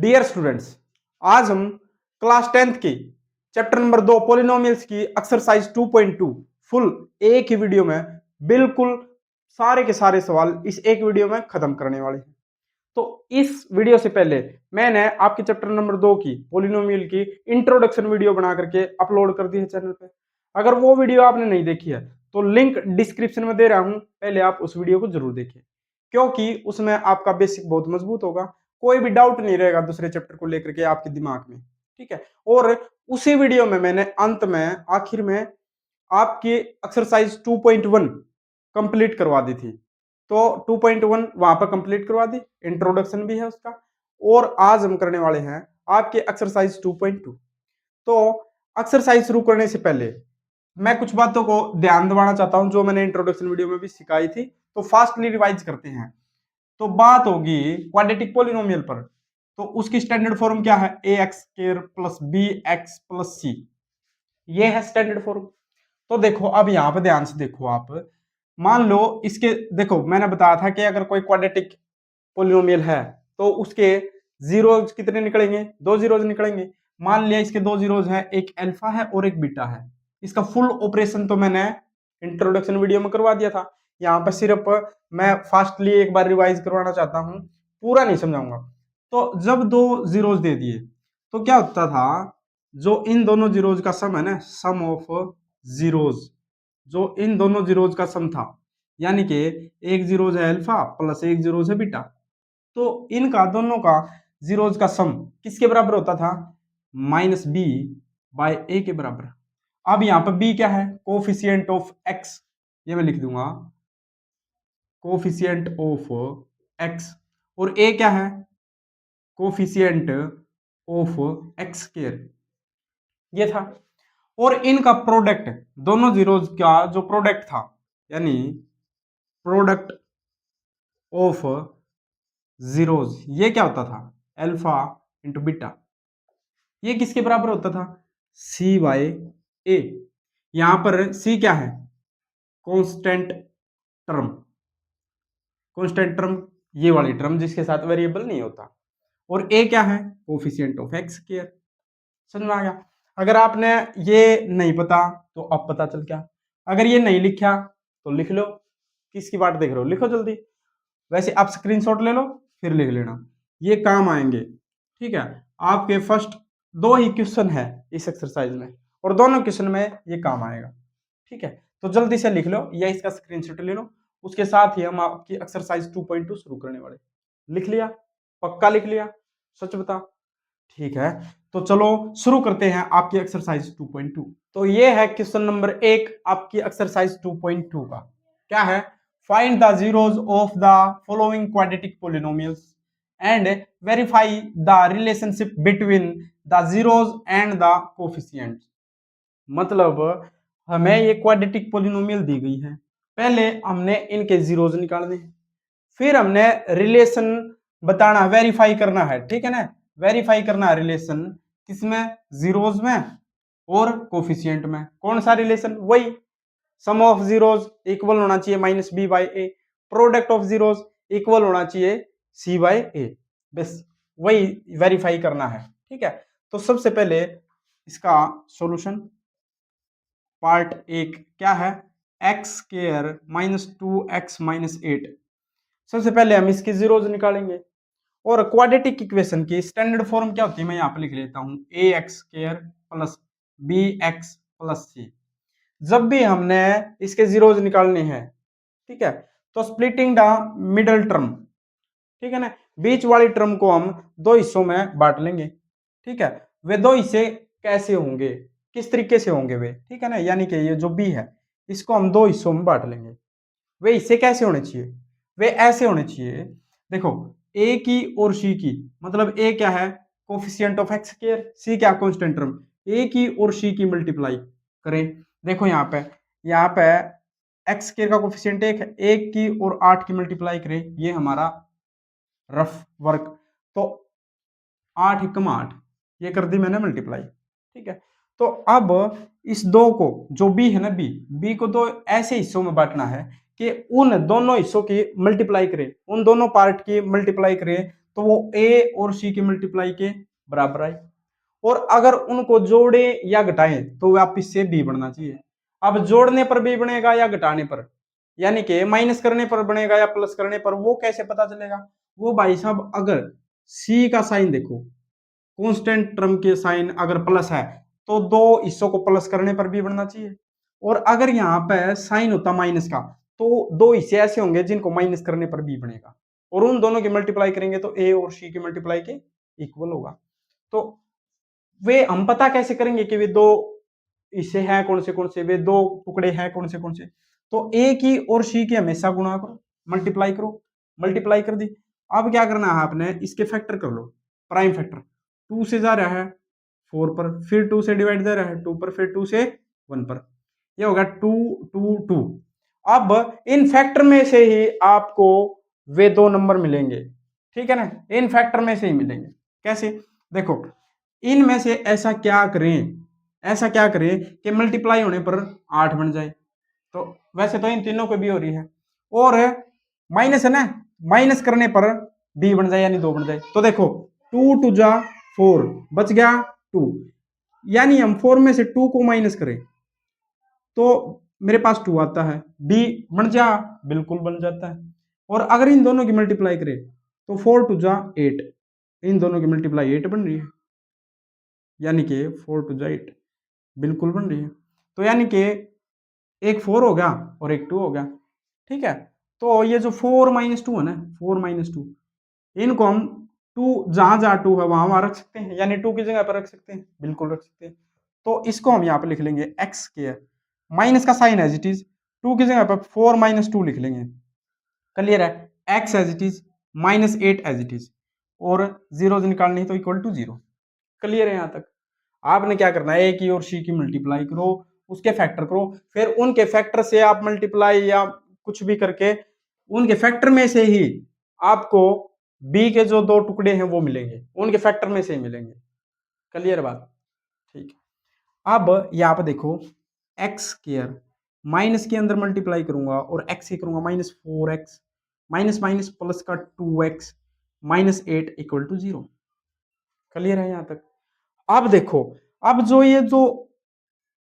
Dear students, आज हम class 10th की चैप्टर नंबर 2 पॉलिनोमियल्स की एक्सरसाइज 2.2 फुल एक ही वीडियो में बिल्कुल सारे के सारे सवाल इस एक वीडियो में खत्म करने वाले हैं। तो इस वीडियो से पहले मैंने आपके चैप्टर नंबर 2 की पॉलिनोमियल की इंट्रोडक्शन वीडियो बना करके अपलोड कर दी है चैनल पे। अगर वो वीडियो आपने नहीं देखी है तो लिंक डिस्क्रिप्शन में दे रहा हूं, पहले आप उस वीडियो को जरूर देखिए, क्योंकि उसमें आपका बेसिक बहुत मजबूत होगा, कोई भी डाउट नहीं रहेगा दूसरे चैप्टर को लेकर के आपके दिमाग में। ठीक है, और उसी वीडियो में मैंने अंत में आखिर में आपकी एक्सरसाइज 2.1 कंप्लीट करवा दी थी। तो 2.1 वहां पर कंप्लीट करवा दी, इंट्रोडक्शन भी है उसका। और आज हम करने वाले हैं आपके एक्सरसाइज 2.2। तो एक्सरसाइज शुरू करने से पहले मैं कुछ बातों को ध्यान दिलाना चाहता हूं जो मैंने इंट्रोडक्शन वीडियो में भी सिखाई थी, तो फास्टली रिवाइज करते हैं। तो बात होगी क्वाड्रेटिक पॉलिनोमियल पर। तो उसकी स्टैंडर्ड फॉर्म क्या है? A x square plus b x plus c, ये है स्टैंडर्ड फॉर्म। तो देखो अब यहां पर ध्यान से देखो आप, मान लो इसके, देखो मैंने बताया था कि अगर कोई क्वाड्रेटिक पॉलिनोमियल है तो उसके जीरोज कितने निकलेंगे? दो जीरोज निकलेंगे। मान लिया इसके दो जीरोज है, एक अल्फा है और एक बीटा है। इसका फुल ऑपरेशन तो मैंने इंट्रोडक्शन वीडियो में करवा दिया था। यहाँ पर सिर्फ मैं फास्टली एक बार रिवाइज करवाना चाहता हूं, पूरा नहीं समझाऊंगा। तो जब दो जीरोज दे दिए तो क्या होता था, जो इन दोनों जीरोज का सम है ना, सम ऑफ जीरोज, जो इन दोनों जीरोज का सम था, यानी कि एक जीरोज है अल्फा प्लस एक जीरोज है बीटा, तो इनका दोनों का जीरोज का सम किसके बराबर होता था? माइनस बी बाय ए के बराबर। अब यहां पर बी क्या है? कोफिशिएंट ऑफ एक्स, ये मैं लिख दूंगा कोफिशिएंट ऑफ एक्स, और ए क्या है? कोफिशिएंट ऑफ एक्स स्क्वायर, ये था। और इनका प्रोडक्ट, दोनों जीरोज का जो प्रोडक्ट था, यानी प्रोडक्ट ऑफ जीरोज, ये क्या होता था? अल्फा इंटू बीटा, ये किसके बराबर होता था? सी बाय ए। यहां पर सी क्या है? कांस्टेंट टर्म, कांस्टेंट टर्म, ये वाली टर्म जिसके साथ वेरिएबल नहीं होता। और ए क्या है? Coefficient of x square. समझ में आ गया? अगर आपने ये नहीं पता तो अब पता चल गया। अगर ये नहीं लिखा तो लिख लो, किसकी बात देख रहे हो, लिखो जल्दी। वैसे आप स्क्रीनशॉट ले लो फिर लिख लेना, ये काम आएंगे। ठीक है, आपके फर्स्ट दो ही क्वेश्चन है इस एक्सरसाइज में, और दोनों क्वेश्चन में ये काम आएगा। ठीक है, तो जल्दी से लिख लो या इसका स्क्रीनशॉट ले लो। उसके साथ ही हम आपकी एक्सरसाइज 2.2 शुरू करने वाले। लिख लिया? पक्का लिख लिया? सच बता। ठीक है, तो चलो शुरू करते हैं आपकी एक्सरसाइज 2.2। तो ये है क्वेश्चन नंबर 1 आपकी एक्सरसाइज 2.2 का। क्या है? Find the zeros of the following quadratic polynomials and verify the relationship between the zeros and the coefficients. मतलब हमें ये क्वाड्रेटिक पॉलिनोमियल दी गई है, पहले हमने इनके जीरोज निकालने हैं, फिर हमने रिलेशन बताना, वेरीफाई करना है। ठीक है ना, वेरीफाई करना है रिलेशन, किसमें? जीरोज में और कोफिशिएंट में। कौन सा रिलेशन? वही सम ऑफ जीरोज इक्वल होना चाहिए minus b by a, product of zeros equal होना चाहिए सी बाई ए, बस वही वेरीफाई करना है। ठीक है, तो सबसे पहले इसका सॉल्यूशन पार्ट 1 क्या है? X square minus 2x minus 8। सबसे पहले हम इसकी जीरोज निकालेंगे, और क्वाड्रेटिक इक्वेशन की स्टैंडर्ड फॉर्म क्या होती है मैं यहाँ पे लिख लेता हूँ, a x square plus b x plus c. जब भी हमने इसके जीरोज निकालने हैं, ठीक है, तो स्प्लिटिंग द मिडल टर्म, ठीक है ना, बीच वाली टर्म को हम दो हिस्सों में बांट लेंगे। ठीक है, वे दो हिस्से कैसे होंगे, किस तरीके से होंगे वे? ठीक है ना, यानी कि ये जो बी है इसको हम दो हिस्सों में बांट लेंगे। वे हिस्से कैसे होने चाहिए? वे ऐसे होने चाहिए, देखो, ए की और सी की, मतलब ए क्या है? कोफिशिएंट ऑफ एक्स स्क्वायर, सी क्या? Constant term. ए की और सी की मल्टीप्लाई करें। देखो यहाँ पे एक्स स्क्वायर का कोफिशिएंट 1 है, 1 की और 8 की मल्टीप्लाई करें, ये हमारा रफ वर्क। तो 8 एकम 8, ये कर दी मैंने मल्टीप्लाई। ठीक है, तो अब इस दो को, जो बी है ना, बी को तो ऐसे हिस्सों में बांटना है कि उन दोनों हिस्सों की मल्टीप्लाई करें, उन दोनों पार्ट की मल्टीप्लाई करें, तो वो ए और सी की मल्टीप्लाई के बराबर आए। और अगर उनको जोड़े या घटाएं तो वापिस से बी बनना चाहिए। अब जोड़ने पर बी बनेगा या घटाने पर, यानी कि माइनस करने पर बनेगा या प्लस करने पर, वो कैसे पता चलेगा? वो भाई साहब अगर सी का साइन देखो, कांस्टेंट टर्म के साइन अगर प्लस है तो दो हिस्सों को प्लस करने पर भी बनना चाहिए। और अगर यहाँ पे साइन होता माइनस का तो दो हिस्से ऐसे होंगे जिनको माइनस करने पर भी बनेगा, और उन दोनों की मल्टीप्लाई करेंगे तो ए और सी की मल्टीप्लाई के इक्वल होगा। तो वे हम पता कैसे करेंगे कि वे दो हिस्से हैं कौन से, वे दो टुकड़े हैं कौन से? तो ए की और सी की हमेशा गुणा करो, मल्टीप्लाई करो, मल्टीप्लाई कर दी। अब क्या करना है आपने, इसके फैक्टर कर लो, प्राइम फैक्टर। 2 से जा रहा है 4 पर, फिर 2 से डिवाइड जा रहा है 2 पर, फिर 2 से 1 पर, ये होगा 2 2 2। अब इन फैक्टर में से ही आपको वे दो नंबर मिलेंगे, ठीक है ना, इन फैक्टर में से ही मिलेंगे। कैसे? देखो, इनमें से ऐसा क्या करें कि मल्टीप्लाई होने पर 8 बन जाए। तो वैसे तो इन तीनों को भी हो रही है, और माइनस है ना, माइनस करने पर बी बन जाए यानी 2 बन जाए। तो देखो 2 2 जा 4, बच गया 2, यानी हम 4 में से 2 को माइनस करें तो मेरे पास 2 आता है, बी बन जा, बिल्कुल बन जाता है। और अगर इन दोनों की मल्टीप्लाई करें तो 4 2 जा 8, इन दोनों की मल्टीप्लाई 8 बन रही है, यानी कि 4 2 जा 8 बिल्कुल बन रही है। तो यानी कि एक 4 हो गया और एक 2 हो गया, ठीक है। तो ये जो 4 माइनस 2 है ना, 4 माइनस 2, इनको हम 2 जहां जहां 2 है वहां रख सकते हैं, यानी 2 की जगह पर रख सकते हैं, बिल्कुल रख सकते हैं। तो इसको हम यहाँ पे लिख लेंगे एक्स स्क्वायर, माइनस का साइन एज इट इज, 2 की जगह पर 4 माइनस 2 लिख लेंगे, क्लियर है। X as it is, minus 8 as it is, और जीरो निकालनी है तो इक्वल टू 0। क्लियर है यहाँ तक? आपने क्या करना है, ए की और सी की मल्टीप्लाई करो, उसके फैक्टर करो, फिर उनके फैक्टर से आप मल्टीप्लाई या कुछ भी करके उनके फैक्टर में से ही आपको बी के जो दो टुकड़े हैं वो मिलेंगे, उनके फैक्टर में से ही मिलेंगे। क्लियर बात? ठीक है। अब यहाँ पे देखो, एक्स स्क्वायर माइनस के अंदर मल्टीप्लाई करूंगा और एक्स ही करूंगा, -4x माइनस माइनस प्लस का 2x -8 इक्वल टू 0। क्लियर है यहाँ तक? अब देखो, अब जो ये जो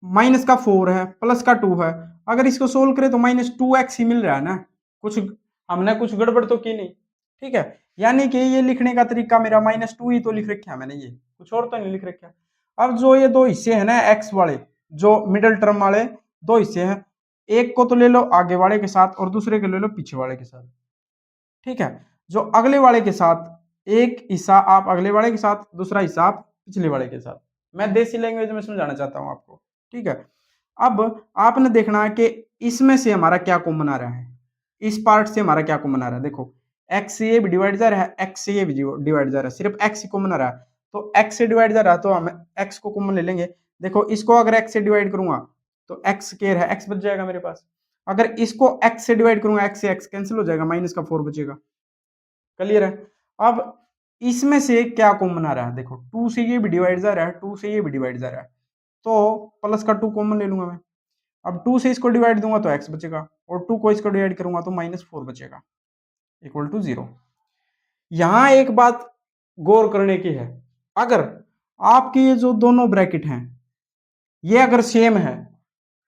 माइनस का 4 है प्लस का 2 है, अगर इसको सोल्व करें तो -2x ही मिल रहा है ना, कुछ हमने कुछ गड़बड़ तो की नहीं, ठीक है। यानी कि ये लिखने का तरीका मेरा -2 ही तो लिख रखा है मैंने, ये कुछ और तो नहीं लिख रखा। अब जो ये दो हिस्से हैं ना x वाले, जो मिडिल टर्म वाले दो हिस्से हैं, एक को तो ले लो आगे वाले के साथ और दूसरे को ले लो पीछे वाले के साथ, ठीक है। जो अगले वाले के साथ एक हिस्सा आप अगले वाले के साथ, दूसरा हिस्सा आप पिछले वाले के साथ, मैं देसी लैंग्वेज में समझाना चाहता हूं आपको, ठीक है। अब आपने देखना है कि इसमें से हमारा क्या कॉमन आ रहा है, इस पार्ट से हमारा क्या कॉमन आ रहा है। देखो x से ये भी डिवाइड जा रहा है, x से ये भी डिवाइड जा रहा है, सिर्फ x ही कॉमन आ रहा है, तो x से डिवाइड जा रहा है तो हम x को कॉमन ले लेंगे। देखो इसको अगर x से डिवाइड करूंगा तो x स्क्वायर है, x बच जाएगा मेरे पास। अगर इसको x से डिवाइड करूंगा, x से x कैंसिल हो जाएगा, माइनस का 4 बचेगा। क्लियर है? अब इसमें से क्या कॉमन आ रहा है, देखो 2 से ये भी डिवाइड जा रहा है, 2 से ये भी डिवाइड जा रहा है, तो प्लस का 2 कॉमन ले लूंगा मैं। अब 2 से इसको डिवाइड दूंगा तो x बचेगा, और 2 को इसको डिवाइड करूंगा तो -4 बचेगा, इक्वल टू 0। यहां एक बात गौर करने की है, अगर आपके ये जो दोनों ब्रैकेट हैं ये अगर सेम है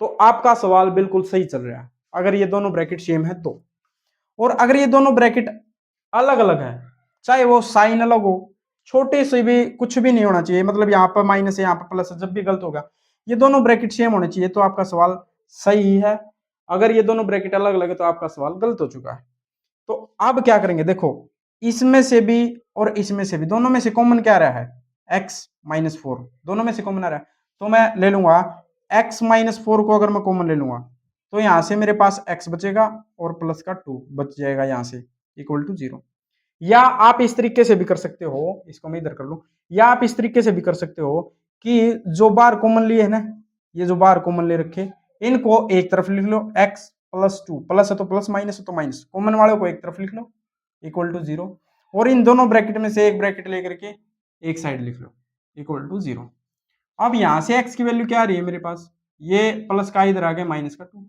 तो आपका सवाल बिल्कुल सही चल रहा है, अगर ये दोनों ब्रैकेट सेम है तो। और अगर ये दोनों ब्रैकेट अलग अलग है, चाहे वो साइन अलग हो, छोटे से भी कुछ भी नहीं होना चाहिए, मतलब यहाँ पर माइनस है यहाँ पर प्लस है, जब भी गलत होगा, ये दोनों ब्रैकेट सेम होने चाहिए तो आपका सवाल सही है। अगर ये दोनों ब्रैकेट अलग अलग है तो आपका सवाल गलत हो चुका है। तो अब क्या करेंगे, देखो इसमें से भी और इसमें से भी, दोनों में से कॉमन क्या आ रहा है, x -4, दोनों में से कॉमन आ रहा है, तो मैं ले लूंगा x -4 को अगर मैं कॉमन ले लूंगा तो यहां से मेरे पास x बचेगा और प्लस का 2 बच जाएगा यहां से, इक्वल टू 0। या आप इस तरीके से भी कर सकते हो, इसको मैं इधर कर लूं, या आप इस तरीके से भी कर सकते हो कि जो बार कॉमन लिए है ना, ये जो बार कॉमन ले रखे, इनको एक तरफ लिख लो, x +2, प्लस है तो प्लस, माइनस है तो माइनस, कॉमन वालों को एक तरफ लिख लो, इक्वल टू 0, और इन दोनों ब्रैकेट में से एक ब्रैकेट लेकर के एक साइड लिख लो, इक्वल टू 0। अब यहां से x की वैल्यू क्या आ रही है मेरे पास, ये प्लस का इधर आ गया -2,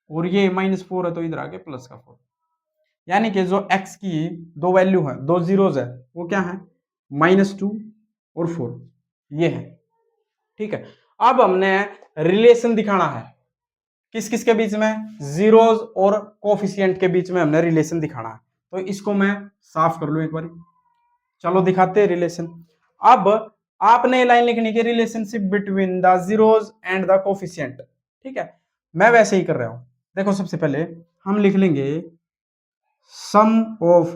और ये -4 है तो इधर आ गया प्लस का 4, यानी कि जो x की दो वैल्यू है, दो जीरोज है, वो क्या है, -2 और 4, ये है। ठीक है, अब हमने रिलेशन दिखाना है किस किस के बीच में, जीरोज और कोफिशिएंट के बीच में हमने रिलेशन दिखाना है। तो इसको मैं साफ कर लूं एक बार, चलो दिखाते हैं रिलेशन। अब आपने लाइन लिखनी की relationship between the zeros and the coefficient. ठीक है, मैं वैसे ही कर रहा हूं। देखो सबसे पहले हम लिख लेंगे सम ऑफ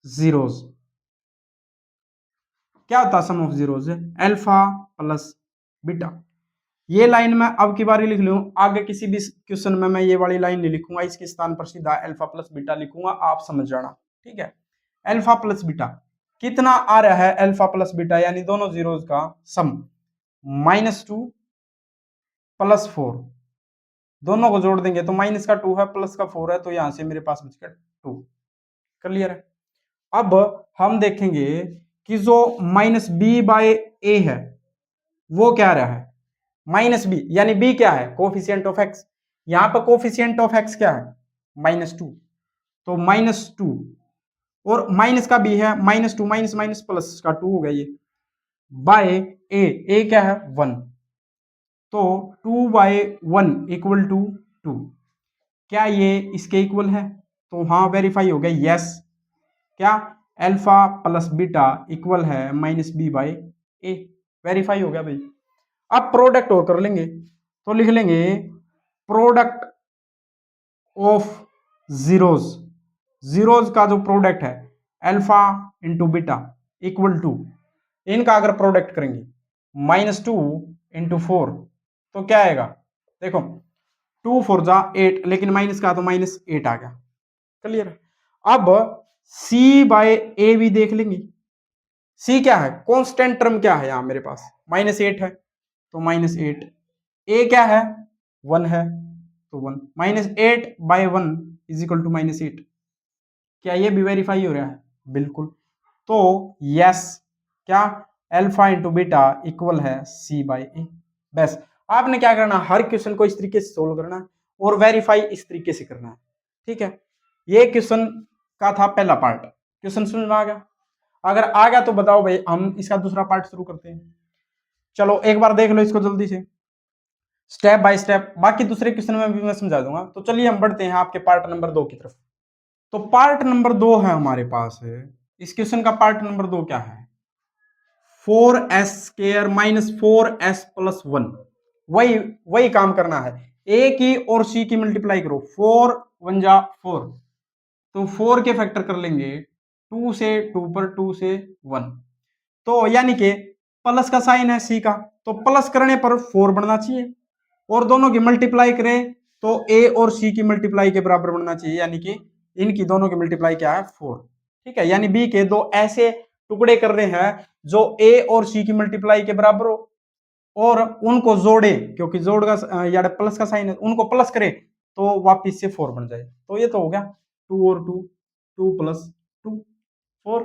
जीरोज। क्या होता है sum of zeros, alpha plus beta. ये लाइन मैं अब की बारी लिख लूं, आगे किसी भी क्वेश्चन में मैं ये वाली लाइन नहीं लिखूंगा, इसके स्थान पर सीधा अल्फा प्लस बीटा लिखूंगा, आप समझ जाना। ठीक है, अल्फा प्लस बीटा कितना आ रहा है, अल्फा प्लस बीटा यानी दोनों जीरोज का सम, -2 + 4, दोनों को जोड़ देंगे तो माइनस का 2 है, प्लस का 4 है, तो यहां से मेरे पास बच गया 2। क्लियर है। अब हम देखेंगे कि जो -b/a है वो क्या रहा है, -b, यानी b क्या है, कोफिशिएंट ऑफ x। यहां पर कोफिशिएंट ऑफ x क्या है, -2, तो -2 और माइनस का b है, -2 माइनस माइनस प्लस का 2 हो गया ये, बाय a क्या है 1, तो 2/1 = 2। क्या ये इसके इक्वल है, तो हाँ वेरीफाई हो गया, यस। क्या, अल्फा प्लस बीटा इक्वल है -b/a, वेरीफाई हो गया भाई। अब प्रोडक्ट और कर लेंगे, तो लिख लेंगे प्रोडक्ट ऑफ जीरोज, जीरोज का जो प्रोडक्ट है alpha into beta equal to, इनका अगर प्रोडक्ट करेंगे -2 × 4, तो क्या आएगा, देखो 2 4 जा 8, लेकिन माइनस का तो -8 आ गया। क्लियर। अब c/a भी देख लेंगे, c क्या है, कांस्टेंट टर्म क्या है, यहां मेरे पास -8 है, तो -8, a क्या है 1 है, तो 1, -8/1 = -8। क्या ये भी वेरीफाई हो रहा है, बिल्कुल। तो यस, क्या, अल्फा इंटू बीटा इक्वल है c/a। बस आपने क्या करना, हर क्वेश्चन को इस तरीके से सोल्व करना है और वेरीफाई इस तरीके से करना है। ठीक है, ये क्वेश्चन का था पहला पार्ट। क्वेश्चन समझ में आ गया, अगर आ गया तो बताओ भाई, हम इसका दूसरा पार्ट शुरू करते हैं। चलो एक बार देख लो इसको जल्दी से, स्टेप बाय स्टेप, बाकी दूसरे क्वेश्चन में भी मैं समझा दूंगा। तो चलिए हम बढ़ते हैं आपके पार्ट नंबर 2 की तरफ। तो पार्ट नंबर 2 है हमारे पास है, इस क्वेश्चन का पार्ट नंबर 2 क्या है, 4s² - 4s + 1। वही वही काम करना है, a की और c की मल्टीप्लाई करो, 4 1 जा 4, तो 4 के फैक्टर कर लेंगे 2 से 2 पर, 2 से 1, तो यानी कि प्लस का साइन है c का, तो प्लस करने पर 4 बनना चाहिए, और दोनों की मल्टीप्लाई करें तो a और c की मल्टीप्लाई के बराबर बनना चाहिए, यानी कि इनकी दोनों की मल्टीप्लाई क्या है 4। ठीक है, यानी b के दो ऐसे टुकड़े कर रहे हैं जो a और c की मल्टीप्लाई के बराबर हो, और उनको जोड़े, क्योंकि जोड़ का या प्लस का साइन है, उनको प्लस करे तो वापिस से 4 बन जाए। तो ये तो हो गया 2 और 2, 2 + 2 4।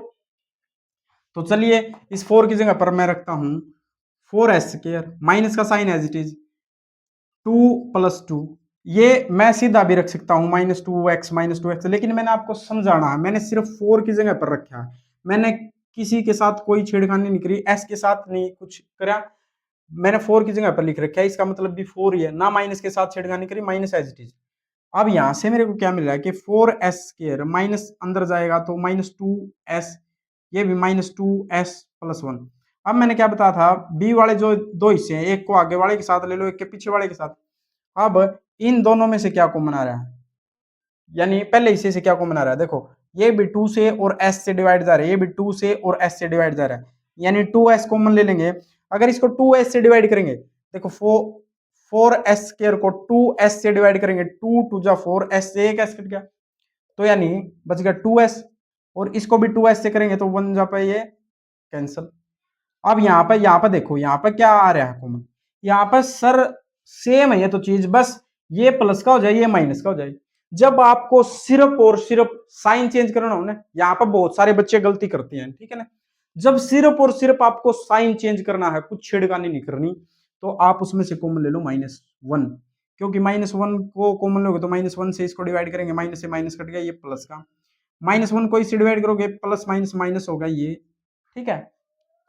तो चलिए इस 4 की जगह पर मैं रखता हूं 4s², माइनस का साइन एज इट इज, 2 + 2, ये मैं सीधा भी रख सकता हूं -2x, लेकिन मैंने आपको समझाना है, मैंने सिर्फ 4 की जगह पर रखा है, मैंने किसी के साथ कोई छेड़खानी नहीं करी, s के साथ नहीं कुछ करा, मैंने 4 की जगह पर लिख रखा है, इसका मतलब भी 4 ही है ना, माइनस के साथ छेड़खानी करी, माइनस एज इट इज। अब यहां से मेरे को क्या मिल रहा है कि 4s², माइनस अंदर जाएगा तो -2s, ये भी -2s + 1। अब मैंने क्या बताया था, b वाले जो दो हिस्से हैं, एक को आगे वाले के साथ ले लो, एक के पीछे वाले के साथ। अब इन दोनों में से क्या कॉमन आ रहा है, यानी पहले हिस्से से क्या कॉमन आ रहा है, देखो ये भी 2 से और s से डिवाइड जा रहा है, ये भी 2 से और s से डिवाइड जा रहा है, यानी 2s कॉमन ले लेंगे। अगर इसको 2s से डिवाइड करेंगे, देखो 4s² को 2s से डिवाइड करेंगे, 2 2 जा 4, s से एक s कट गया, तो यानी बच गया 2s, और इसको भी 2s से करेंगे तो 1 जा पे ये कैंसिल। अब यहाँ पर देखो, यहाँ पर क्या आ रहा है कॉमन, यहाँ पर सर सेम है ये तो चीज, बस ये प्लस का हो जाए, ये माइनस का हो जाए। जब आपको सिर्फ और सिर्फ साइन चेंज करना हो ना, यहाँ पर बहुत सारे बच्चे गलती करते हैं, ठीक है ना, जब सिर्फ और सिर्फ आपको साइन चेंज करना है, कुछ छेड़खानी नहीं करनी, तो आप उसमें से कॉमन ले लो -1, क्योंकि -1 को कॉमन लोगे तो -1 से इसको डिवाइड करेंगे, माइनस से माइनस कट गया, ये प्लस का, -1 को इससे डिवाइड करोगे प्लस माइनस माइनस होगा ये, ठीक है,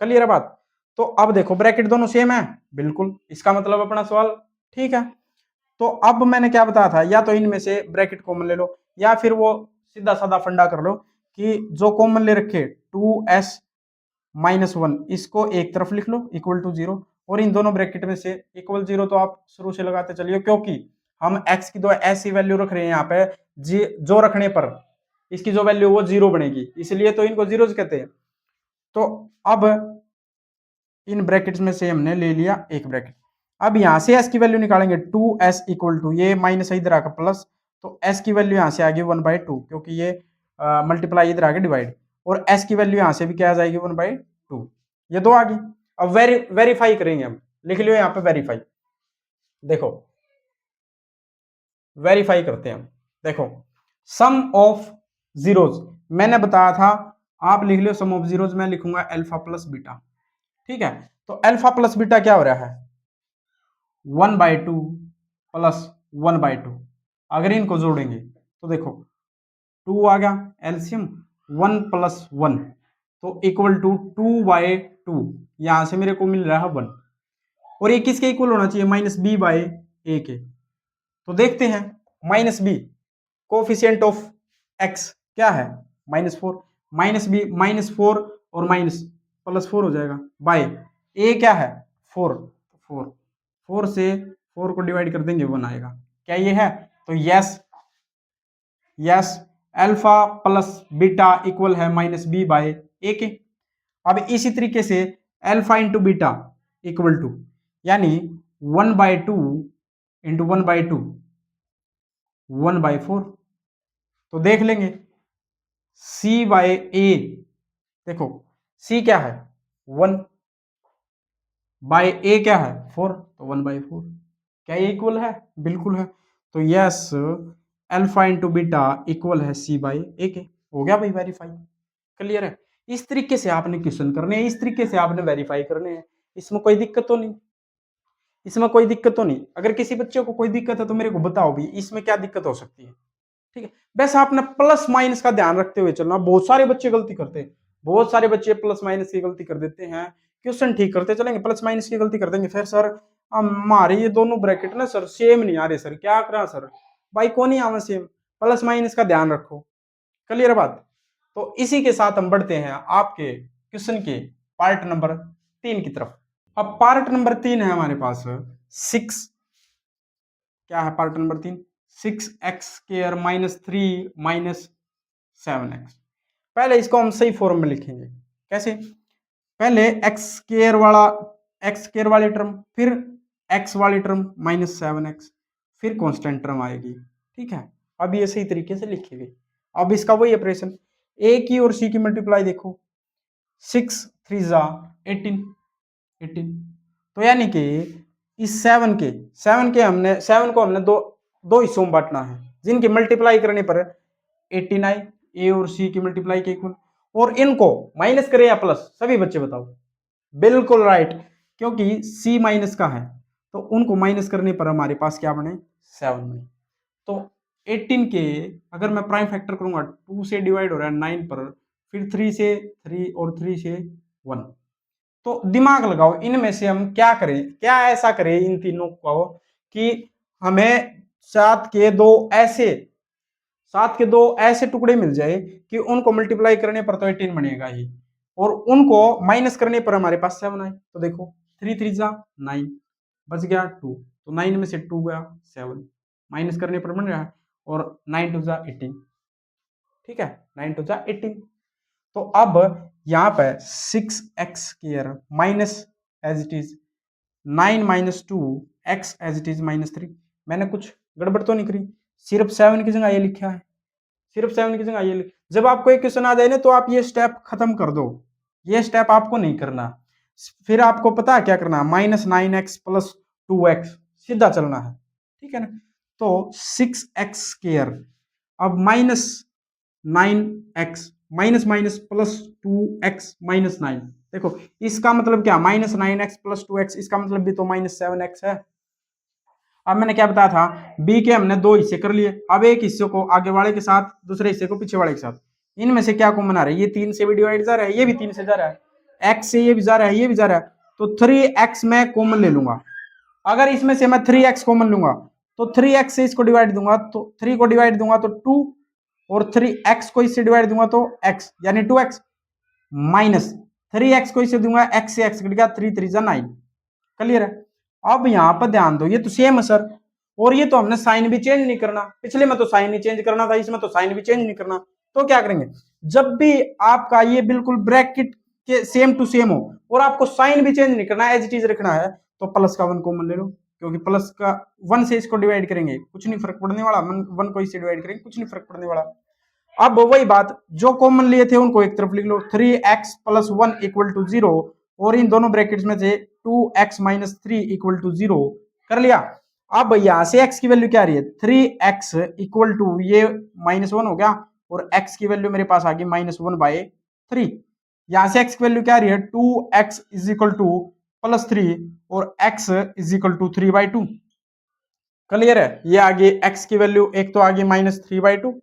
क्लियर है बात। तो अब देखो ब्रैकेट दोनों सेम है, बिल्कुल, इसका मतलब अपना सवाल ठीक है। तो अब मैंने क्या बताया था, या तो इनमें से ब्रैकेट कॉमन ले लो, या फिर वो सीधा साधा फंडा कर लो कि जो कॉमन ले रखे 2s-1 इसको एक तरफ लिख लो इक्वल टू 0, और इन दोनों ब्रैकेट में से इक्वल 0 तो आप शुरू से लगाते चलिए, क्योंकि हम x की दो ऐसी वैल्यू रख रहे हैं यहाँ पे जो रखने पर इसकी जो वैल्यू वो 0 बनेगी, इसलिए तो इनको जीरोज कहते हैं। तो अब इन ब्रैकेट्स में से हमने ले लिया एक ब्रैकेट। अब यहां से s की वैल्यू निकालेंगे 2s इक्वल टू ये माइनस इधर आकर प्लस, तो s की वैल्यू यहां से आ गई 1/2, क्योंकि ये मल्टीप्लाई इधर आके डिवाइड, और s की वैल्यू यहां से भी क्या आ जाएगी 1/2, ये दो आ गई। अब वेरीफाई करेंगे हम, लिख लियो यहाँ पे वेरीफाई, देखो वेरीफाई करते हैं हम। देखो सम ऑफ जीरोज मैंने बताया था, आप लिख लियो सम ऑफ जीरोज, मैं लिखूंगा अल्फा प्लस बीटा, ठीक है। तो अल्फा प्लस बीटा क्या हो रहा है 1/2 प्लस 1/2, अगर इनको जोड़ेंगे तो देखो 2 आ गया एलसीएम, 1 + 1 तो इक्वल टू 2/2, यहां से मेरे को मिल रहा है 1, और ये किसके इक्वल होना चाहिए -b/a के। तो देखते हैं -b कोफिशिएंट ऑफ x क्या है -4, -b -4 और माइनस +4 हो जाएगा, बाय a क्या है 4, 4 से 4 को डिवाइड कर देंगे 1 आएगा, क्या ये है। तो yes yes alpha plus beta equal है -b/a के। अब इसी तरीके से alpha into beta equal to, यानी 1/2 इंटू 1/2 1/4, तो देख लेंगे c/a, देखो c क्या है 1 बाय a क्या है 4, तो 1/4, क्या ये इक्वल है, बिल्कुल है। तो yes alpha into beta equal है c/a के, हो गया भाई वेरीफाई, क्लियर है। इस तरीके से आपने क्वेश्चन करने हैं, इस तरीके से आपने वेरीफाई करने हैं, इसमें कोई दिक्कत तो नहीं, इसमें कोई दिक्कत तो नहीं। अगर किसी बच्चे को कोई दिक्कत है तो मेरे को बताओ भी, इसमें क्या दिक्कत हो सकती है, ठीक है। बस आपने प्लस माइनस का ध्यान रखते हुए चलना, बहुत सारे बच्चे गलती करते हैं, बहुत सारे बच्चे प्लस माइनस की गलती कर देते हैं, क्वेश्चन ठीक करते चलेंगे प्लस माइनस की गलती कर देंगे, फिर सर हमारे ये दोनों ब्रैकेट ना सर सेम नहीं आ रहे सर, क्या करा सर, भाई कौन नहीं आवा सेम, प्लस माइनस का ध्यान रखो, क्लियर बात। तो इसी के साथ हम बढ़ते हैं आपके क्वेश्चन के पार्ट नंबर 3 की तरफ। अब पार्ट नंबर 3 है हमारे पास 6, क्या है पार्ट नंबर 3, 6x² -3 -7x। पहले इसको हम सही फॉर्म में लिखेंगे, कैसे, पहले x² वाली टर्म, फिर x वाली टर्म -7x, फिर कांस्टेंट टर्म आएगी, ठीक है। अब ये सही तरीके से लिखेंगे। अब इसका वही ऑपरेशन, a की और c की मल्टीप्लाई देखो, 6 3 जा 18, तो यानी कि इस 7 के हमने 7 को हमने दो हिस्सों में बांटना है, जिनकी मल्टीप्लाई करने पर 18 आई, ए और सी की मल्टीप्लाई के इक्वल, और इनको माइनस करें या प्लस, सभी बच्चे बताओ, बिल्कुल राइट, क्योंकि सी माइनस का है तो उनको माइनस करने पर हमारे पास क्या बने 7 बने। तो 18 के अगर मैं प्राइम फैक्टर करूंगा 2 से डिवाइड हो रहा है 9 पर, फिर 3 से 3 और 3 से 1, तो दिमाग लगाओ इनमें से हम क्या करें, क्या ऐसा करें इन तीनों को कि हमें 7 के दो ऐसे टुकड़े मिल जाए कि उनको मल्टीप्लाई करने पर तो 18 बनेगा ही, और उनको माइनस करने पर हमारे पास 7 आए। तो देखो 3 3 जा 9, बच गया 2, तो 9 में से 2 गया 7, माइनस करने पर बन रहा है, और 9 2 जा 18, ठीक है, 9 2 जा 18। तो अब यहाँ पे 6x² minus as it is 9 - 2 x as it is -3, मैंने कुछ गड़बड़ तो नहीं करी, सिर्फ 7 की जगह ये लिखा है, सिर्फ 7 की जगह ये जब आपको एक क्वेश्चन आ जाए ना तो आप ये स्टेप खत्म कर दो, ये स्टेप आपको नहीं करना, फिर आपको पता है क्या करना, -9x + 2x सीधा चलना है, ठीक है ना। तो 6x², अब -9x माइनस माइनस +2x -9, देखो इसका मतलब क्या -9x + 2x, इसका मतलब भी तो -7x है। अब मैंने क्या बताया था, b के हमने दो हिस्से कर लिए, अब एक हिस्से को आगे वाले के साथ, दूसरे हिस्से को पीछे वाले के साथ, इनमें से क्या कॉमन आ रहा है, ये 3 से भी डिवाइड जा रहा है, ये भी 3 से जा रहा है, x से ये भी जा रहा है, ये भी जा रहा है, तो 3x मैं कॉमन ले लूंगा। अगर इसमें से मैं 3x कॉमन लूंगा तो 3x से इसको डिवाइड दूंगा तो 3 को डिवाइड दूंगा तो 2, और 3x को इससे डिवाइड दूंगा तो x यानी 2x, माइनस 3x को इससे दूंगा, x से x कट गया, 3 3 जा 9। क्लियर है। अब यहां पर ध्यान दो, ये तो सेम है सर, और ये तो हमने साइन भी चेंज नहीं करना, पिछले में तो साइन ही चेंज करना था, इसमें तो साइन भी चेंज नहीं करना। तो क्या करेंगे, जब भी आपका ये बिल्कुल ब्रैकेट के सेम टू सेम हो और आपको साइन भी चेंज नहीं करना, एज इट इज रखना है, तो प्लस का 1 कॉमन ले लो, क्योंकि प्लस का 1 से इसको डिवाइड करेंगे कुछ नहीं फर्क पड़ने वाला, 1 को इससे डिवाइड करेंगे कुछ नहीं फर्क पड़ने वाला। अब वही बात, जो कॉमन लिए थे उनको एक तरफ लिख लो, 3x प्लस 1 इक्वल टू 0, और इन दोनों ब्रैकेट्स में से 2x माइनस 3 इक्वल टू 0 कर लिया। अब यहां से x की वैल्यू क्या आ रही है, 3x इक्वल टू ये -1 हो गया, और x की वैल्यू मेरे पास आ गई -1/3। यहां से x की वैल्यू क्या आ रही है, 2x इज इक्वल टू +3 और x is equal to 3/2। Clear है। ये आगे x की वैल्यू एक तो आगे -3/2,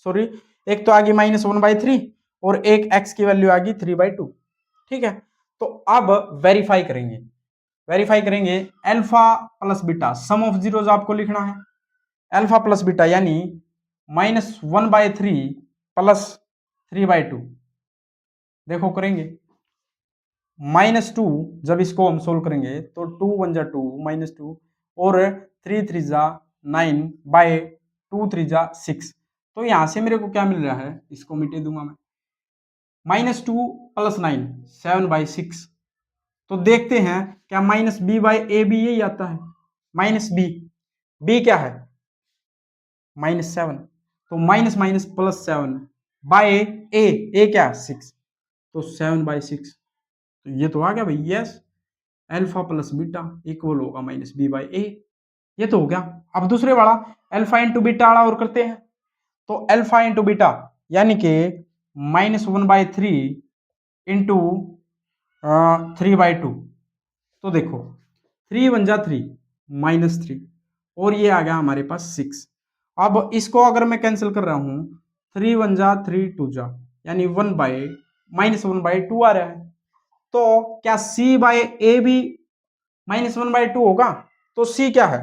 सॉरी एक तो आगे -1/3, और एक x की वैल्यू आ गई 3/2। ठीक है, तो अब वेरीफाई करेंगे, alpha plus beta, sum of zeros आपको लिखना है, अल्फा प्लस बीटा यानी -1/3 प्लस 3/2। देखो करेंगे, -2 जब इसको हम सोल्व करेंगे तो 2 1 जा 2 -2, और 3 3 जा 9 बाय 2 3 जा 6। तो यहां से मेरे को क्या मिल रहा है, इसको मिटे दूंगा मैं, -2 प्लस 9 7/6। तो देखते हैं क्या -b/ab यही आता है, -b, b क्या है -7, तो माइनस माइनस +7 बाय a क्या 6, तो 7/6। तो ये तो आ गया भाई, yes, alpha plus beta equal होगा -b/a, ये तो हो गया। अब दूसरे वाला अल्फा इंटू बीटा वाला और करते हैं, तो अल्फा इंटू बीटा यानी कि -1/3 इंटू 3/2। तो देखो 3 1 जा 3 -3, और ये आ गया हमारे पास 6। अब इसको अगर मैं कैंसिल कर रहा हूं, 3 1 जा 3 2 जा, यानी -1/2 आ रहा है। तो क्या c/a भी -1/2 होगा, तो c क्या है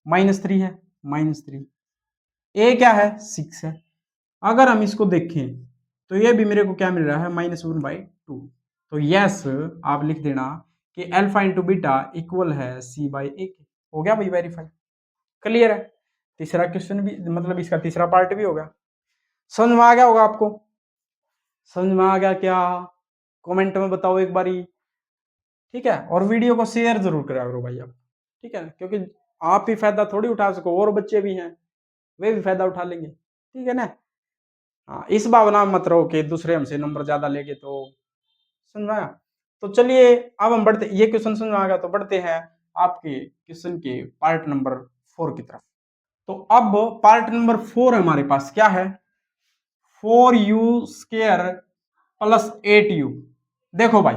-3 है, -3, a क्या है 6 है। अगर हम इसको देखें तो ये भी मेरे को क्या मिल रहा है -1/2। तो यस आप लिख देना कि अल्फा इंटू बीटा इक्वल है c/a। हो गया भाई वेरीफाई, क्लियर है। तीसरा क्वेश्चन भी, मतलब इसका तीसरा पार्ट भी होगा। समझ में आ गया होगा आपको, समझ में आ गया क्या, कमेंट में बताओ एक बारी। ठीक है, और वीडियो को शेयर जरूर करा करो भाई आप, ठीक है, क्योंकि आप ही फायदा थोड़ी उठा सको, और बच्चे भी हैं वे भी फायदा उठा लेंगे, ठीक है ना। हाँ, इस भावना में मत रहो कि दूसरे हमसे नंबर ज्यादा लेंगे, तो समझ में आया। तो चलिए अब हम बढ़ते, ये क्वेश्चन समझ में आ गया, तो बढ़ते हैं आपके क्वेश्चन के पार्ट नंबर 4 की तरफ। तो अब पार्ट नंबर 4 हमारे पास क्या है, 4u² प्लस 8u। देखो भाई,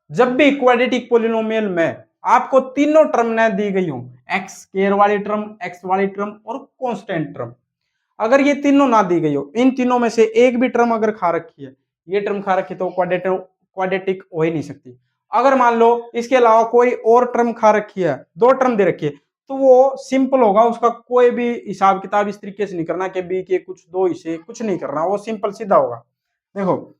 जब भी क्वाड्रेटिक पोलिनोमियल में आपको तीनों टर्म न दी गई हो, एक्स स्क्वायर वाली टर्म, एक्स वाली टर्म और कांस्टेंट टर्म, अगर ये तीनों ना दी गई हो, इन तीनों में से एक भी टर्म अगर खा रखी है, ये टर्म खा रखी, तो क्वाड्रेटिक हो ही नहीं सकती। अगर मान लो इसके अलावा कोई और टर्म खा रखी है, दो टर्म दे रखी है, तो वो सिंपल होगा, उसका कोई भी हिसाब किताब इस तरीके से नहीं करना कि बी के कुछ दो हिस्से, कुछ नहीं करना, वो सिंपल सीधा होगा। देखो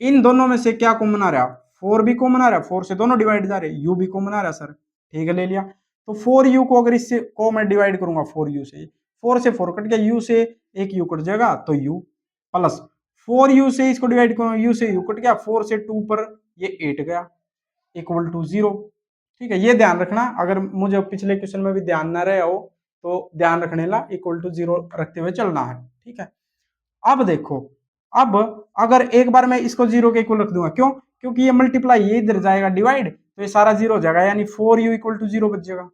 इन दोनों में से क्या कॉमन आ रहा है, 4 भी कॉमन आ रहा है, 4 से दोनों डिवाइड जा रहे हैं, u भी कॉमन आ रहा है सर, ठीक है ले लिया। तो 4u को अगर इससे को मैं डिवाइड करूंगा 4u से, 4 से 4 कट गया, u से एक u कट जाएगा, तो u प्लस 4u से इसको डिवाइड करूंगा, u से u कट गया, 4 से 2 पर ये 8 गया, इक्वल टू 0। ठीक है, ये ध्यान रखना, अगर मुझे पिछले क्वेश्चन में भी ध्यान ना रहे हो तो ध्यान रखने ला, इक्वल टू 0 रखते हुए चलना है, ठीक है। अब देखो, अब अगर एक बार मैं इसको 0 के इक्वल रख दूंगा, क्यों, क्योंकि ये मल्टीप्लाई ये इधर जाएगा डिवाइड, तो ये सारा 0 हो जाएगा, यानी 4u इक्वल टू 0 बच जाएगा।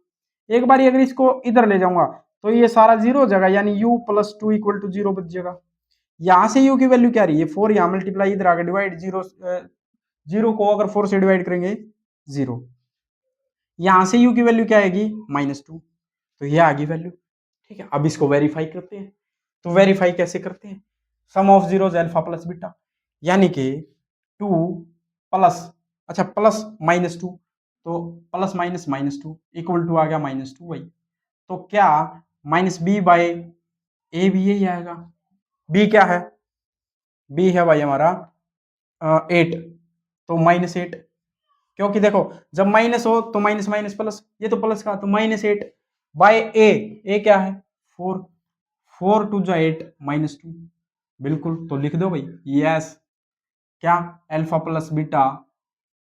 एक बार अगर इसको इधर ले जाऊंगा तो ये सारा 0 हो जाएगा, यानी u प्लस 2 इक्वल टू 0 बच जाएगा। यहां से u की वैल्यू क्या रही है, 4 यहां मल्टीप्लाई इधर आगे डिवाइड, 0 को अगर 4 से डिवाइड करेंगे 0, यहां से u की वैल्यू क्या आएगी -2, तो ये आ गई वैल्यू। ठीक है, अब इसको वेरीफाई करते हैं, तो वेरीफाई कैसे करते हैं, sum of zeros alpha plus beta, यानी कि 2 प्लस, अच्छा प्लस माइनस 2, तो plus minus minus 2 equal to आ गया -2 भाई। तो क्या माइनस बी बाय ए भी यही आएगा। बी क्या है, बी है भाई हमारा 8, तो -8, क्योंकि देखो जब माइनस हो तो माइनस माइनस प्लस, ये तो प्लस का, तो -8 बाय ए क्या है 4, 4 टू जा 8 -2, बिल्कुल, तो लिख दो भाई यस, क्या अल्फा प्लस बीटा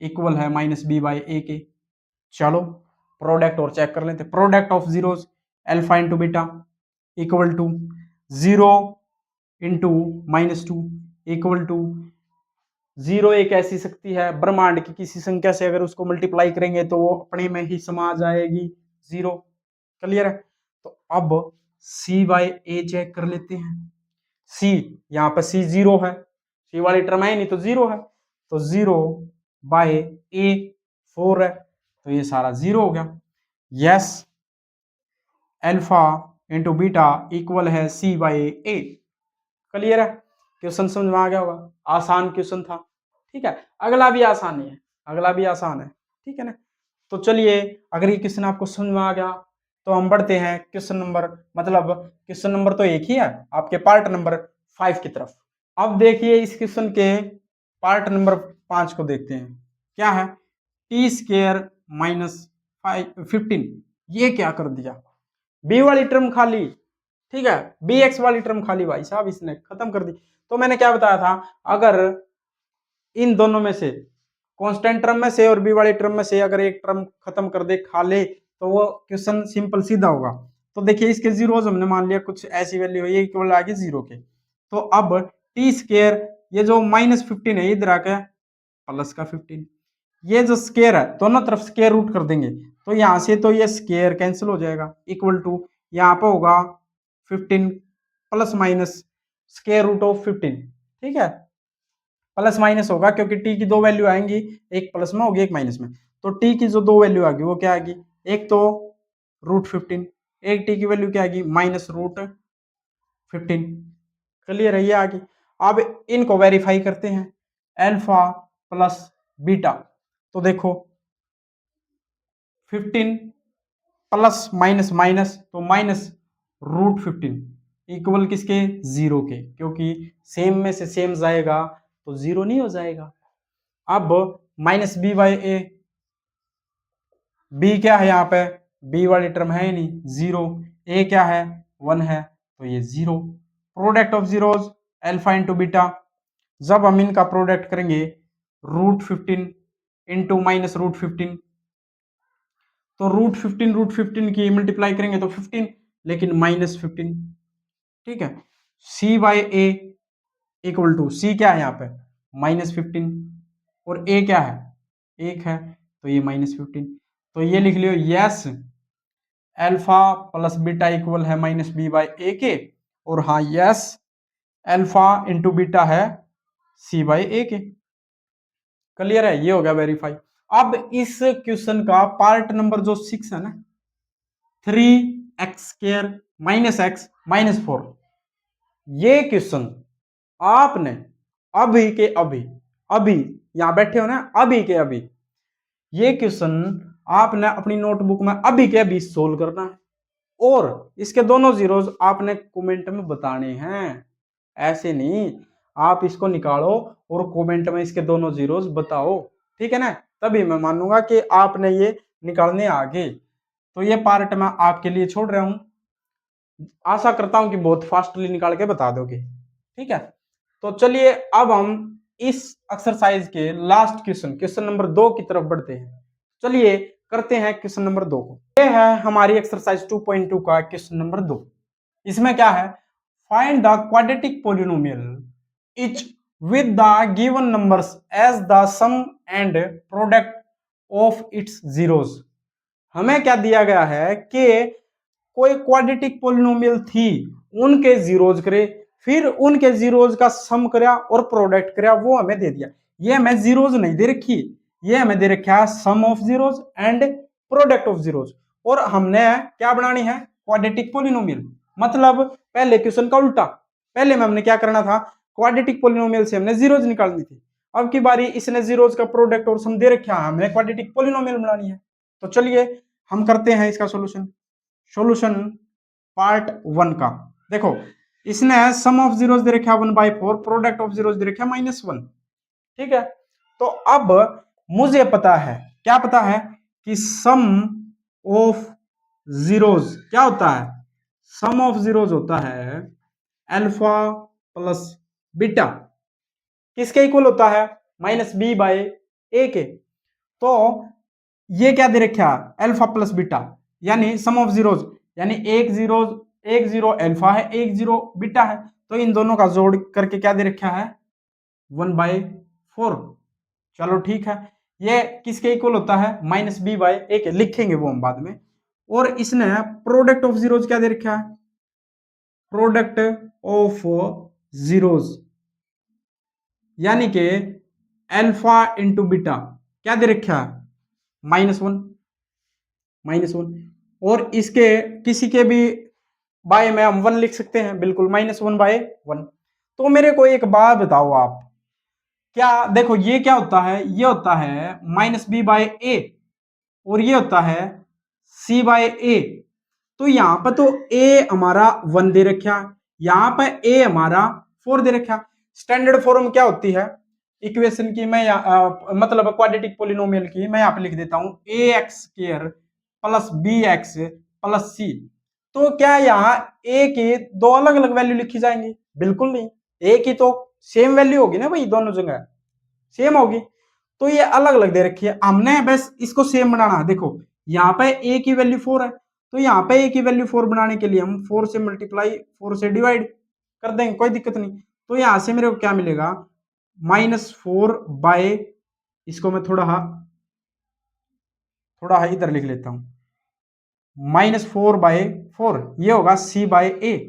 इक्वल है -b बाय ए के। चलो प्रोडक्ट और चेक कर लेते, product of zeros alpha into beta equal to 0 into -2 equal to 0। एक ऐसी शक्ति है ब्रह्मांड की किसी संख्या से अगर उसको मल्टीप्लाई करेंगे तो वो अपने में ही समा जाएगी 0। क्लियर है, तो अब c बाय ए चेक कर लेते हैं। c, यहाँ पर c 0 है, c वाली टर्म है नहीं तो 0 है, तो 0 बाय ए 4 है, तो ये सारा 0 हो गया। Yes, alpha into beta equal है c बाय ए। क्लियर है, क्वेश्चन समझ में आ गया होगा, आसान क्वेश्चन था। ठीक है, अगला भी आसान है, अगला भी आसान है, ठीक है ना। तो चलिए अगर ये क्वेश्चन आपको समझ में आ गया तो हम बढ़ते हैं क्वेश्चन नंबर, मतलब क्वेश्चन नंबर तो एक ही है आपके, पार्ट नंबर 5 की तरफ। अब देखिए इस क्वेश्चन के पार्ट नंबर 5 को देखते हैं। क्या है, टी स्क्वायर माइनस 15, ये क्या कर दिया, बी वाली टर्म खाली, ठीक है, बी एक्स वाली टर्म खाली, भाई साहब इसने खत्म कर दी। तो मैंने क्या बताया था, अगर इन दोनों में से कांस्टेंट टर्म में से और बी वाली टर्म में से अगर एक टर्म खत्म कर दे, खा ले, तो वो क्वेश्चन सिंपल सीधा होगा। तो देखिए इसके जीरोज हमने मान लिया कुछ ऐसी वैल्यू है, ये इक्वल आ गई 0 के। तो अब टी स्क्वायर, ये जो -15 है इधर आके प्लस का 15, ये जो स्क्वायर है दोनों तरफ स्क्वायर रूट कर देंगे, तो यहां से तो ये स्क्वायर कैंसिल हो जाएगा, इक्वल टू यहाँ पे होगा 15 plus minus square root of 15, ठीक है, प्लस माइनस होगा क्योंकि टी की दो वैल्यू आएंगी, एक प्लस में होगी एक माइनस में, तो टी की जो दो वैल्यू आएगी वो क्या आएगी, एक तो √15, एक टी की वैल्यू क्या आएगी -√15। क्लियर है, ये आगे। अब इनको वेरीफाई करते हैं, अल्फा प्लस बीटा, तो देखो 15 प्लस माइनस माइनस तो -√15 इक्वल किसके, 0 के, क्योंकि सेम में से सेम जाएगा तो 0 नहीं हो जाएगा। अब -b बाय ए, b क्या है यहाँ पे, b वाली टर्म है ही नहीं 0, a क्या है 1 है, तो ये 0। Product of zeros alpha into beta, जब हम इनका प्रोडक्ट करेंगे √15 इंटू -√15, तो √15 की मल्टीप्लाई करेंगे तो 15, लेकिन -15, ठीक है। c by a equal to, c क्या है यहाँ पे -15 और a क्या है 1 है, तो ये -15, तो ये लिख लियो yes, alpha plus beta equal है -b बाय ए के, और हाँ यस, अल्फा इंटू बीटा है c बाय ए के। क्लियर है, ये हो गया वेरीफाई। अब इस क्वेश्चन का पार्ट नंबर जो 6 है ना, 3x² -x -4, ये क्वेश्चन आपने अभी के अभी, अभी यहां बैठे हो ना, अभी के अभी ये क्वेश्चन आपने अपनी नोटबुक में अभी के अभी सोल्व करना है, और इसके दोनों जीरोज आपने कमेंट में बताने हैं, ऐसे नहीं, आप इसको निकालो और कमेंट में इसके दोनों जीरोज बताओ, ठीक है ना, तभी मैं मानूंगा कि आपने ये निकालने आगे। तो ये पार्ट मैं आपके लिए छोड़ रहा हूं, आशा करता हूं कि बहुत फास्टली निकाल के बता दोगे, ठीक है। तो चलिए अब हम इस एक्सरसाइज के लास्ट क्वेश्चन, क्वेश्चन नंबर 2 की तरफ बढ़ते हैं। चलिए करते हैं क्वेश्चन नंबर 2 को। ये है हमारी एक्सरसाइज 2.2 का क्वेश्चन नंबर 2। इसमें क्या है, find the quadratic polynomial each with the given numbers as the sum and product of its zeros. हमें क्या दिया गया है कि कोई क्वाड्रेटिक पोलिनोमियल थी, उनके जीरोज करे, फिर उनके जीरोज का सम करा और प्रोडक्ट करा, वो हमें दे दिया। ये हमें जीरोज नहीं दे रखी, ये हमें दे रखा है sum of zeros and product of zeros, और हमने क्या बनानी है, क्वाड्रेटिक पोलिनोमियल, मतलब पहले क्वेश्चन का उल्टा, पहले में हमने क्या करना था, क्वाड्रेटिक पोलिनोमियल से हमने जीरोज निकालनी थी। अब की बारी इसने जीरोज का प्रोडक्ट और सम दे रखा है, हमें क्वाड्रेटिक पोलिनोमियल बनानी है। तो चलिए हम करते हैं इसका सॉल्यूशन। सॉल्यूशन पार्ट 1 का देखो, इसने सम ऑफ जीरोज दे रखा है 1/4, प्रोडक्ट ऑफ जीरोज दे रखा है -1। ठीक है, तो अब मुझे पता है, क्या पता है कि सम ऑफ जीरोज क्या होता है, सम ऑफ जीरोज होता है अल्फा प्लस बीटा, किसके इक्वल होता है, -b/a के। तो ये क्या दे रखा है, अल्फा प्लस बीटा, यानी सम ऑफ जीरोज, यानी एक जीरो अल्फा है, एक जीरो बीटा है, तो इन दोनों का जोड़ करके क्या दे रखा है, 1/4। चलो ठीक है, ये किसके इक्वल होता है, -b/a के, लिखेंगे वो हम बाद में। और इसने प्रोडक्ट ऑफ जीरोज क्या दे रखा है, प्रोडक्ट ऑफ जीरोज यानी कि अल्फा इंटू बीटा क्या दे रखा है, -1। और इसके किसी के भी बाय में हम 1 लिख सकते हैं, बिल्कुल -1/1। तो मेरे को एक बात बताओ आप, क्या देखो ये क्या होता है, ये होता है -b/a और ये होता है c/a। तो यहां पर तो a हमारा 1 दे रखा, यहां पर a हमारा 4 दे रखा। स्टैंडर्ड फॉर्म क्या होती है इक्वेशन की, मैं मतलब क्वाड्रेटिक पोलिनोमियल की, मैं यहां पे लिख देता हूं ax² plus bx plus c। तो क्या यहाँ a की दो अलग अलग वैल्यू लिखी जाएंगी, बिल्कुल नहीं, a की तो सेम वैल्यू होगी ना भाई, दोनों जगह सेम होगी। तो ये अलग अलग दे रखी है, हमने बस इसको सेम बनाना है। देखो यहाँ पे a की वैल्यू 4 है, तो यहाँ पे a की वैल्यू 4 बनाने के लिए हम 4 से मल्टीप्लाई 4 से डिवाइड कर देंगे, कोई दिक्कत नहीं। तो यहां से मेरे को क्या मिलेगा, -4 इसको मैं थोड़ा इधर लिख लेता हूं, -4/4 ये होगा c/a।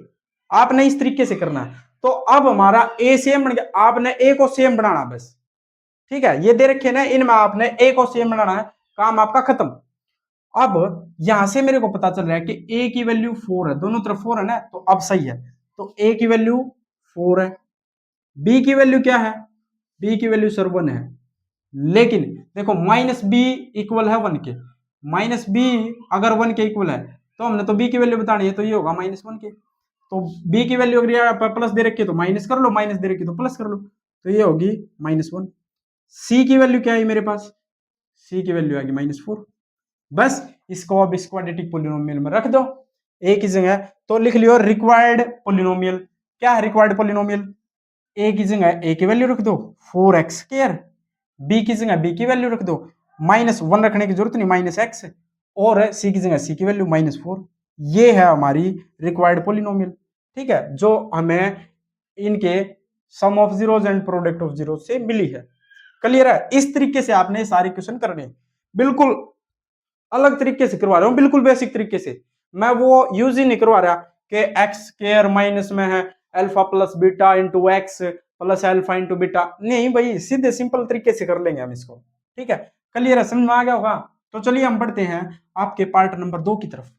आपने इस तरीके से करना है। तो अब हमारा a सेम बन गया, आपने a को सेम बनाना बस, ठीक है, ये दे रखे ना, इनमें आपने a को सेम बनाना है, काम आपका खत्म। अब यहां से मेरे को पता चल रहा है कि a की वैल्यू 4 है, दोनों तरफ 4 है ना, तो अब सही है। तो a की वैल्यू 4 है, b की वैल्यू क्या है, b की वैल्यू सर 1 है। लेकिन देखो -b इक्वल है 1 के, -b अगर 1 के इक्वल है तो हमने तो b की वैल्यू बतानी है, तो ये होगा -1 के। तो b की वैल्यू अगर प्लस दे रखी है तो माइनस कर लो, माइनस दे रखी है तो प्लस कर लो, तो ये होगी -1। c की वैल्यू क्या है मेरे पास, c की वैल्यू आएगी -4। बस इसको अब इस क्वाड्रेटिक पोलिनोमियल में रख दो a की जगह, तो लिख लियो रिक्वायर्ड पोलिनोमियल। क्या है रिक्वायर्ड पोलिनोमियल, a की जगह a की वैल्यू रख दो 4x², b की जगह b की वैल्यू रख दो, -1 रखने की जरूरत नहीं, -x, और c की जगह c की वैल्यू -4। ये है हमारी रिक्वायर्ड पोलिनोमियल, ठीक है, जो हमें इनके sum of zeros and product of zeros से मिली है। क्लियर है, इस तरीके से आपने सारे क्वेश्चन करने, बिल्कुल अलग तरीके से करवा रहा हूं, बिल्कुल बेसिक तरीके से। मैं वो यूज ही नहीं करवा रहा कि x² माइनस में है alpha plus beta into x plus alpha into beta, नहीं भाई, सीधे सिंपल तरीके से कर लेंगे हम इसको, ठीक है। क्लियर है, समझ में आ गया होगा। तो चलिए हम बढ़ते हैं आपके पार्ट नंबर 2 की तरफ।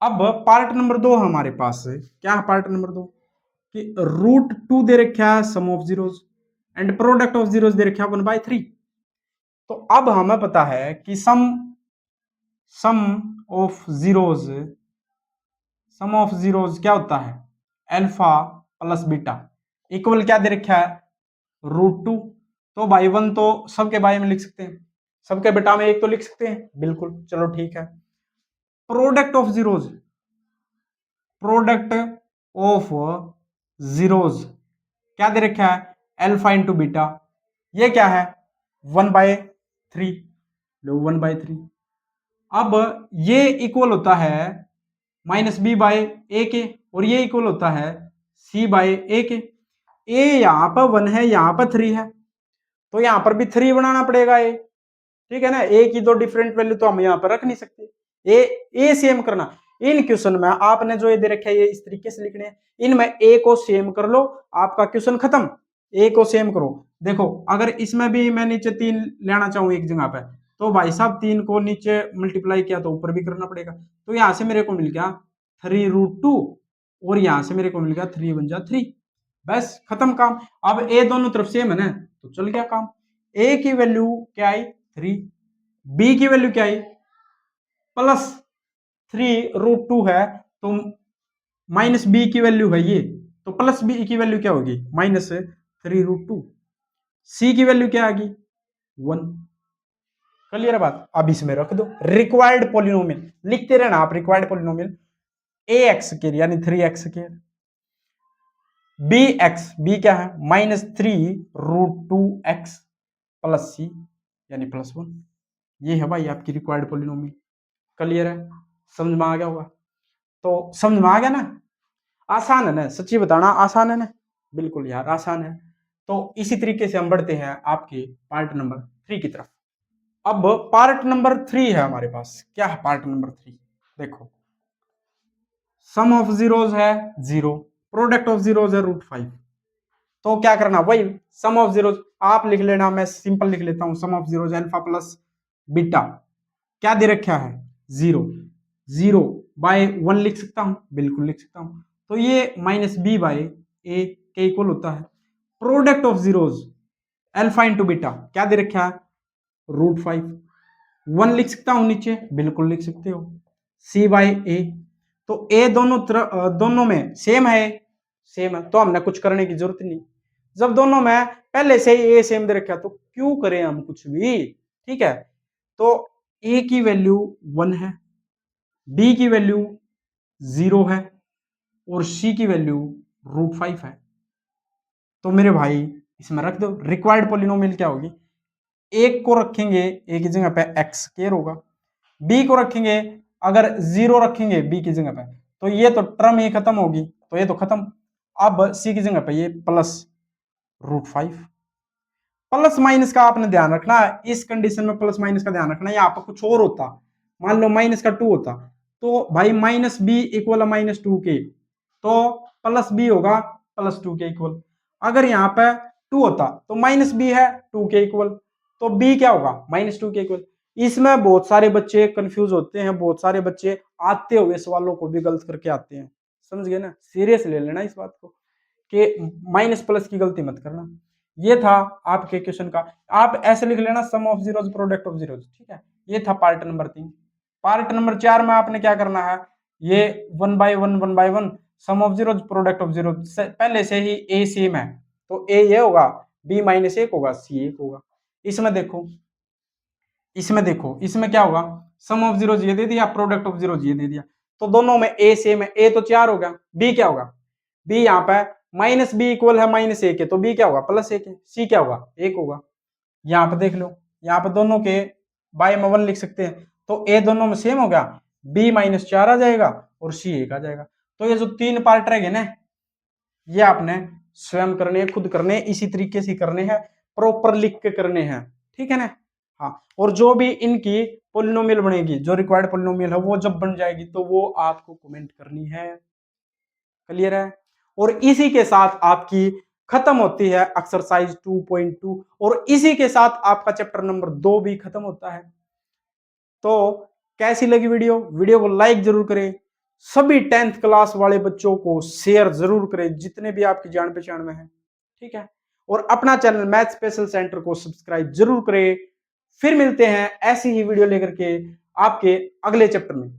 अब पार्ट नंबर 2 हमारे पास क्या है, पार्ट नंबर 2 कि √2 दे रखा है sum of zeros and product of zeros दे रखा है 1/3। तो अब हमें पता है कि sum of zeros, sum of zeros क्या होता है, अल्फा प्लस बीटा इक्वल क्या दे रखा है, √2। तो भाई 1 तो सबके बारे में लिख सकते हैं, सबके बेटा में 1 तो लिख सकते हैं, बिल्कुल, चलो ठीक है। Product of zeros, product of zeros क्या दे रखा है, अल्फा इंटू बीटा, ये क्या है 1/3, लो 1/3। अब ये इक्वल होता है -b/a के, और ये इक्वल होता है c/a के। a यहां पर 1 है, यहां पर 3 है, तो यहां पर भी 3 बनाना पड़ेगा a, ठीक है ना, a की दो डिफरेंट वैल्यू तो हम यहां पर रख नहीं सकते, a सेम करना। इन क्वेश्चन में आपने जो ये दे रखे है ये इस तरीके से लिखने हैं, इनमें a को सेम कर लो, आपका क्वेश्चन खत्म। a को सेम करो, देखो अगर इसमें भी मैं नीचे 3 लेना चाहूं एक जगह पे, तो भाई साहब 3 को नीचे मल्टीप्लाई किया तो ऊपर भी करना पड़ेगा। तो यहां से मेरे को मिल गया 3√2, और यहां से मेरे को मिल गया 3 × 1 = 3। बस खत्म काम। अब ए दोनों तरफ सेम है ना, तो चल गया काम। ए की वैल्यू क्या आई 3, बी की वैल्यू क्या आई +3√2 है, तो माइनस बी की वैल्यू है ये, तो प्लस बी की वैल्यू क्या होगी -3√2। सी की वैल्यू क्या आ गई 1। क्लियर है बात। अब इसमें रख दो रिक्वायर्ड पोलिनोमियल, लिखते रहना आप रिक्वायर्ड पोलिनोमियल। ए एक्स स्क्वायर यानी 3x square, B x, B क्या है -3√2x प्लस सी यानी +1। ये है भाई आपकी रिक्वायर्ड पोलिनोमियल। क्लियर है, समझ में आ गया होगा। तो समझ में आ गया ना, आसान है ना, सच्ची बताना आसान है ना, बिल्कुल यार आसान है। तो इसी तरीके से हम बढ़ते हैं आपके पार्ट नंबर 3 की तरफ। अब पार्ट नंबर 3 है हमारे पास, क्या है पार्ट नंबर 3, देखो सम ऑफ जीरोज है 0, प्रोडक्ट ऑफ जीरोज है √5। तो क्या करना, वही सम ऑफ जीरोज आप लिख लेना, मैं सिंपल लिख लेता हूं, sum of zeros alpha plus beta, क्या दे रखा है 0, 0 बाय 1 लिख सकता हूं, बिल्कुल लिख सकता हूं। तो ये -b/a के इक्वल होता है product of zeros alpha into beta, क्या दे रखा है √5, 1 लिख सकता हूं नीचे, बिल्कुल लिख सकते हो, c/a। तो a दोनों तरफ दोनों में सेम है, सेम है तो हमने कुछ करने की जरूरत नहीं। जब दोनों में पहले से ही a सेम दे रखा तो क्यों करें हम कुछ भी, ठीक है। तो a की वैल्यू 1 है, b की वैल्यू 0 है और c की वैल्यू √5 है। तो मेरे भाई इसमें रख दो रिक्वायर्ड पोलिनोमियल क्या होगी, एक को रखेंगे a की जगह पे x स्क्वायर होगा, b को रखेंगे अगर 0 रखेंगे b की जगह पे तो ये तो टर्म ही खत्म होगी, तो ये तो खत्म। अब c की जगह पे ये +√5। प्लस माइनस का आपने ध्यान रखना, इस कंडीशन में प्लस माइनस का ध्यान रखना, यहाँ पर कुछ और होता, मान लो -2 होता तो भाई -b इक्वल -2 के, तो +b होगा +2 के इक्वल। अगर यहाँ पे 2 होता तो -b है 2 के इक्वल, तो b क्या होगा -2 के इक्वल। इसमें बहुत सारे बच्चे कंफ्यूज होते हैं, बहुत सारे बच्चे आते हुए सवालों को भी गलत करके आते हैं, समझ गए ना, सीरियस ले लेना इस बात को कि माइनस प्लस की गलती मत करना। ये था आपके क्वेश्चन का, आप ऐसे लिख लेना sum of zeros product of zeros, ठीक है। ये था पार्ट नंबर 3। पार्ट नंबर 4 में आपने क्या करना है, ये 1/1 sum of zeros product of zeros, पहले से ही ए सेम है तो ए ये होगा, b -1 होगा, c 1 होगा। इसमें देखो, इसमें देखो, इसमें क्या होगा, सम ऑफ जीरोज ये दे दिया, प्रोडक्ट ऑफ जीरोज ये दे दिया, तो दोनों में a सेम है, a तो 4 होगा, b क्या होगा, b यहाँ पे -b इक्वल है -1 के, तो b क्या होगा +1 है, c क्या होगा 1 होगा। यहाँ पे देख लो, यहाँ पे दोनों के बाय में 1 लिख सकते हैं, तो a दोनों में सेम हो गया, b -4 आ जाएगा और c 1 आ जाएगा। तो ये जो 3 पार्ट रह गए ना, ये आपने स्वयं करने, खुद करने, इसी तरीके से करने हैं, प्रॉपर लिख के करने हैं, ठीक है ना। हाँ, और जो भी इनकी पोलिनोमियल बनेगी, जो रिक्वायर्ड पोलिनोमियल है, वो जब बन जाएगी तो वो आपको कमेंट करनी है। क्लियर है। और इसी के साथ आपकी खत्म होती है एक्सरसाइज 2.2 और इसी के साथ आपका चैप्टर नंबर 2 भी खत्म होता है। तो कैसी लगी वीडियो, वीडियो को लाइक जरूर करें, सभी 10th क्लास वाले बच्चों को शेयर जरूर करें जितने भी आपकी जान पहचान में है, ठीक है। और अपना चैनल मैथ स्पेशल सेंटर को सब्सक्राइब जरूर करें। फिर मिलते हैं ऐसी ही वीडियो लेकर के आपके अगले चैप्टर में।